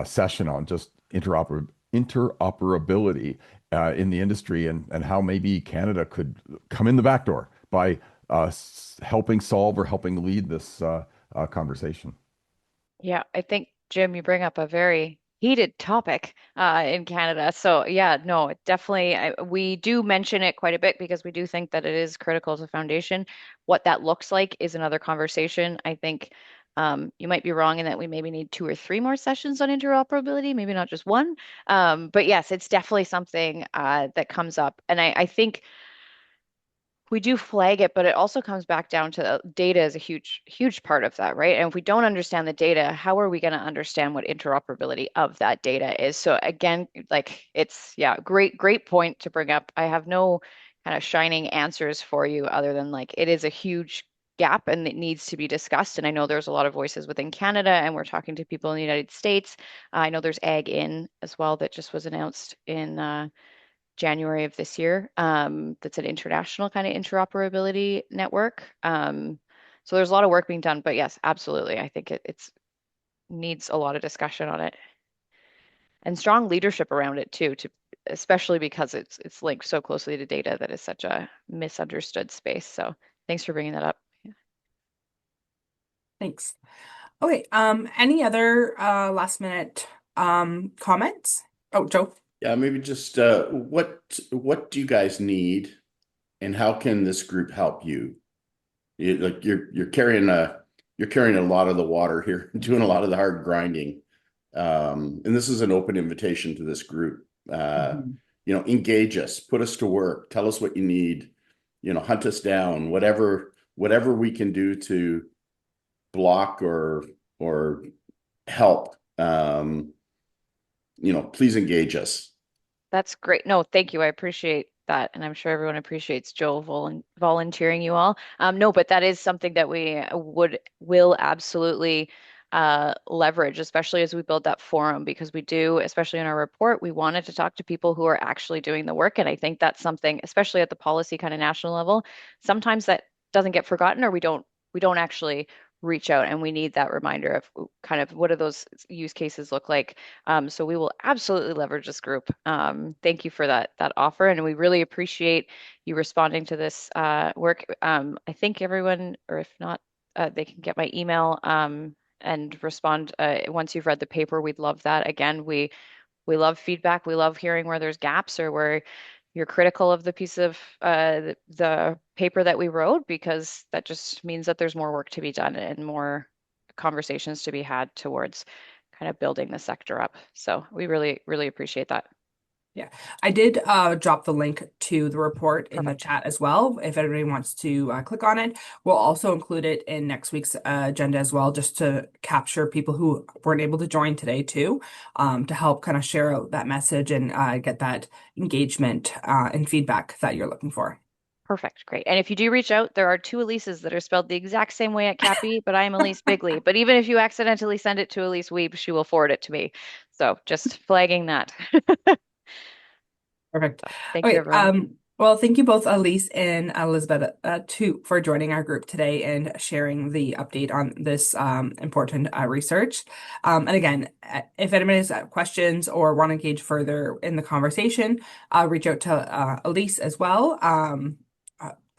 session on just interoperability in the industry, and how maybe Canada could come in the back door by helping solve or helping lead this conversation. Yeah, I think, Jim, you bring up a very heated topic in Canada. So yeah, no, definitely, we do mention it quite a bit because we do think that it is critical to foundation. What that looks like is another conversation. I think you might be wrong in that we maybe need 2 or 3 more sessions on interoperability, maybe not just one. But yes, it's definitely something that comes up. And I think we do flag it, but it also comes back down to data is a huge, huge part of that, right? And if we don't understand the data, how are we going to understand what interoperability of that data is? So again, like yeah, great point to bring up. I have no kind of shining answers for you other than like it is a huge gap and it needs to be discussed. And I know there's a lot of voices within Canada, and we're talking to people in the United States. I know there's Ag In as well that just was announced in January of this year. That's an international kind of interoperability network. So there's a lot of work being done, but yes, absolutely. I think it's needs a lot of discussion on it and strong leadership around it too, especially because it's linked so closely to data that is such a misunderstood space. So thanks for bringing that up. Thanks. Okay, any other last minute comments? Oh, Joe. Yeah, maybe just what do you guys need, and how can this group help you? Like you're carrying a lot of the water here, doing a lot of the hard grinding. And this is an open invitation to this group. Engage us, put us to work, tell us what you need, hunt us down, whatever we can do to block or help. Please engage us. That's great. No, thank you. I appreciate that. And I'm sure everyone appreciates Joe volunteering you all. No, but that is something that we will absolutely leverage, especially as we build that forum, because we do, especially in our report, we wanted to talk to people who are actually doing the work. And I think that's something, especially at the policy kind of national level, sometimes that doesn't get forgotten, or we don't actually reach out, and we need that reminder of kind of what do those use cases look like. So we will absolutely leverage this group. Thank you for that offer, and we really appreciate you responding to this work. I think everyone, or if not, they can get my email and respond once you've read the paper. We'd love that. Again, we love feedback. We love hearing where there's gaps or where you're critical of the piece of the paper that we wrote, because that just means that there's more work to be done and more conversations to be had towards kind of building the sector up. So we really, really appreciate that. Yeah, I did drop the link to the report in the chat as well. If anybody wants to click on it, we'll also include it in next week's agenda as well, just to capture people who weren't able to join today too, to help kind of share out that message and get that engagement and feedback that you're looking for. Perfect. Great. And if you do reach out, there are two Elises that are spelled the exact same way at CAPI, but I am Elise Bigley. But even if you accidentally send it to Elise Weeb, she will forward it to me. So just flagging that. Perfect. Thank you, everyone. Well, thank you both, Elise and Elizabeth, for joining our group today and sharing the update on this important research. And again, if anybody has questions or want to engage further in the conversation, reach out to Elise as well.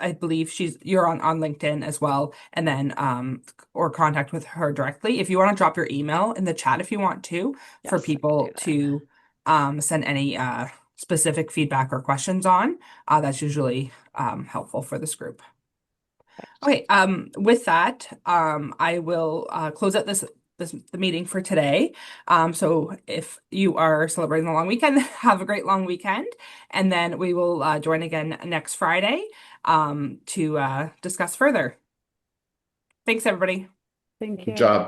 I believe you're on LinkedIn as well, and then or contact with her directly. If you want to drop your email in the chat, if you want to, for people to send any specific feedback or questions on, that's usually helpful for this group. Okay, with that, I will close out the meeting for today. So if you are celebrating the long weekend, have a great long weekend, and then we will join again next Friday to discuss further. Thanks, everybody. Thank you. Good job.